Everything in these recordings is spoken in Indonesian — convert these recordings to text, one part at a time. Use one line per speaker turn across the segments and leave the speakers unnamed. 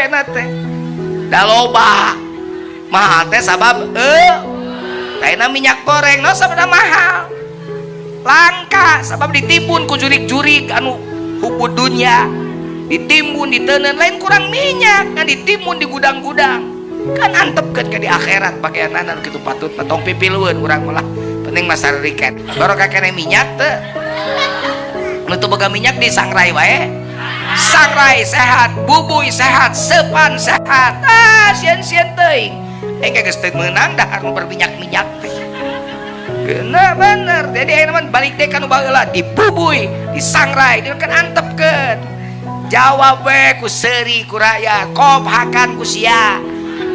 teh da loba mahal teh sabab tayna minyak goreng no sabada mahal langka sabab ditimbun ku jurig-jurig anu hubud dunya ditimbun diteuneun lain kurang minyak ngan ditimbun di gudang-gudang kan antepkeun ke di akhirat pakaianana anu kitu patut tong pipileueun urang malah penting masar riket barokah keneh minyak teu nu teu boga minyak disangrai wae sangrai sehat bubuy sehat sepan sehat sieun-sieun teuing geus teu meunang dahar nu berminyak-minyak teh bener jadi ayeuna mah balik deui ka nu baheula dibubuy disangrai dia kan antepkeun jawab we ku seuri ku rakyat kobhakan ku sia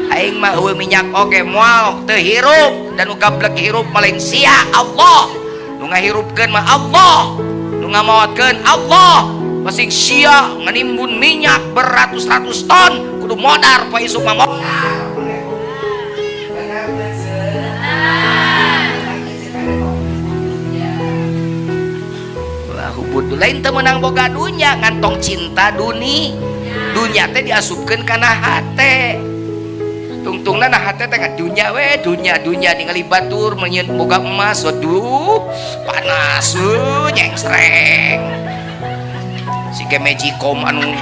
aing mah eueuh minyak oge moal teu hirup dan nu gablek hirup malain sia Allah nu ngahirupkeun mah Allah nu ngamaotkeun Allah masing sia nganimbun minyak beratus-ratus ton kudu modar poe isuk mah modar hubud lain teu meunang boga dunya ngantong cinta dunya teh diasupkeun kana hate tungtungna na hate teh dunya we dunya ningali batur menyeun boga emas waduh panas nyengsreng si Magicom anu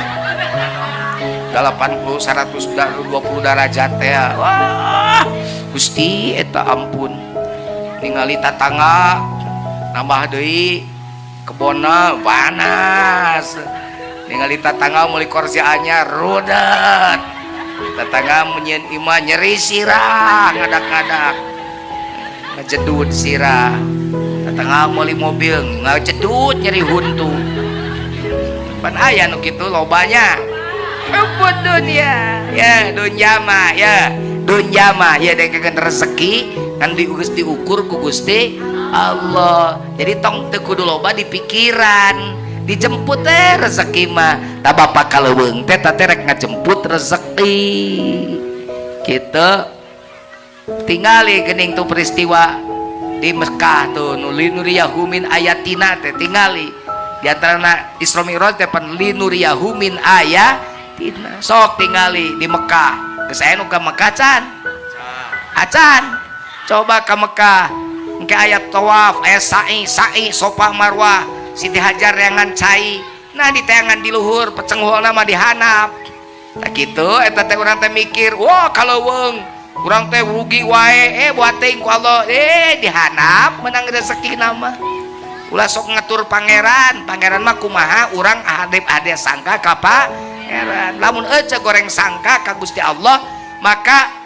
80 100 20 derajat teh wah Gusti eta ampun ningali tatangga nambah deui kebona panas ningali tatangga meuli kursi anyar rudet tatangga menyeun imah nyeri sirah ngadak-ngadak ngajedut sirah tatangga meuli mobil ngajedut nyeri huntu pan aya nu kitu lobanya hubud dunya ya dunya mah ya dengkeun rezeki kan diukur ku Gusti Allah jadi tong teu kudu loba di pikiran dijemput teh rezeki mah da bapa kaleuweung teh rek ngajemput rezeki kitu tingali geuning tu peristiwa di Mekah tuh nuriyahu min ayatina teh tingali di antarana Isra Mi'raj teh pan linuriyahu min ayatina sok tingali di Mekah geus aya nu ka Mekah acan coba ka Mekah engke ayat tawaf ayat sa'i sofa marwah Siti Hajar reangan cai nah di teangan di luhur pecenghulna mah dihanap nah kitu eta teh urang teh mikir wah kaleuweung urang teh rugi wae buat teuing ku Allah dihanap menang rezekina mah ulah sok ngatur pangeran mah kumaha urang hadep sangka ka pangeran lamun ece goreng sangka ka Gusti Allah maka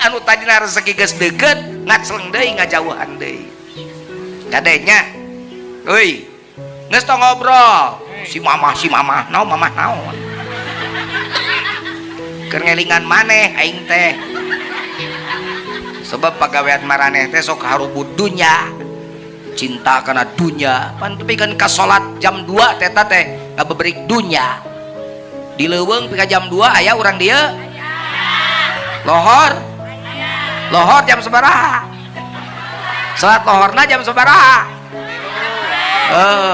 anu tadina rezeki geus deukeut ngacleng deui ngajauhan deui kadenya euy geus tong ngobrol si mamah naon keur ngelingan maneh aing teh sebab pagawean maraneh teh sok harubud dunya cinta kana dunya pan tapi kan ka salat jam 2 teh ngabebrik dunya di leuweung pika jam 2 aya urang dieu lohor jam sabaraha salat lohorna jam sabaraha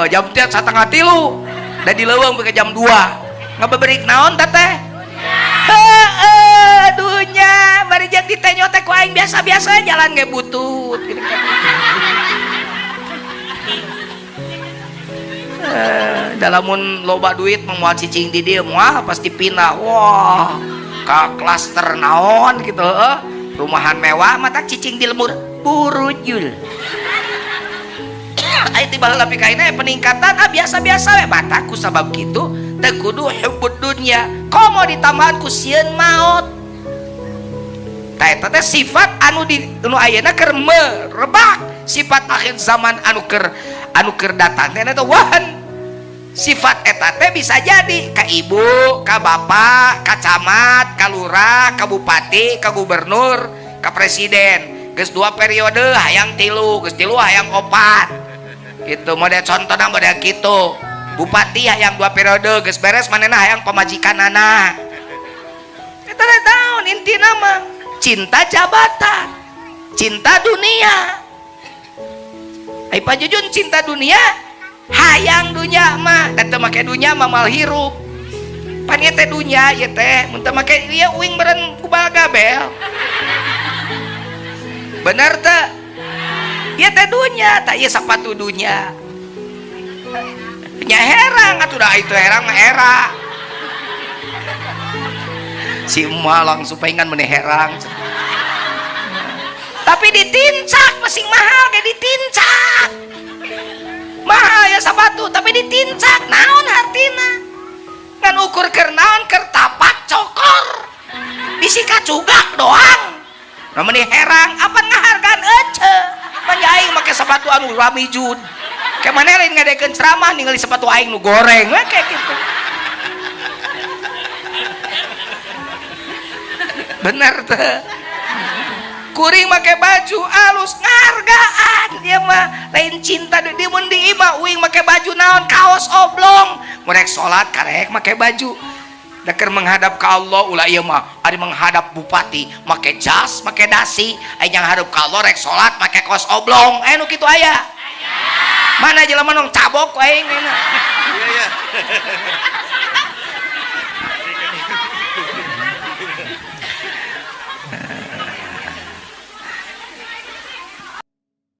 jam 3:30 da di leuweung pika jam 2 ngabebrik naon teteh dunya bari jeung ditenyo teh ku aing biasa-biasa jalan ge butut dalamun loba duit moal cicing di dieu moal pasti pindah wah ka klaster naon gitu rumahan mewah mata cicing di lemur burujul aya tiba heula pikaina peningkatan biasa-biasa we bataku sabab kitu teu kudu hubud dunya komo ditambahan ku sieun maot ta eta teh sifat anu ayeuna keur merebak sifat akhir zaman anu keur datang teh eta wahan sifat eta teh bisa jadi ka ibu, ka bapak, ka camat, ka lurah, ka bupati, ka gubernur, ka presiden. Geus 2 periode hayang 3, geus 3 hayang 4. Gitu model contohna model kitu. Bupati hayang 2 periode, geus beres manehna hayang pamajikanana. Eta teh taon intina mah cinta jabatan, cinta dunia. Ai pajujun cinta dunia hayang dunya mah dan teu make dunya mah mal hirup kan ieu teh dunya ieu teh mun teu make ieu uing beren kubal gabel bener teh ieu teh dunya tah ieu sapatu dunya nya herang atuh dah itu herang mah era si emak langsung pengen meneh herang tapi ditincak masing mahal kayak ditincak mahal ya sabatu tapi ditincak naon artina ngan ukur keur naon keur tapak cokor bisi kacugak doang namanya herang apa ngahargaan ece manya aing make sepatu anu ramijud kayak mana lain ngadekeun ceramah ningali sepatu aing nu goreng kayak gitu bener teh kuring make baju alus ngargaan dia mah lain cinta dia mun di imah uing make baju naon kaos oblong murek salat karek make baju daker menghadap ke Allah ulah ieu mah ari menghadap bupati make jas make dasi aya yang hadap ka Allah rek salat make kaos oblong nu kitu aya mana jelema nong cabok aing iya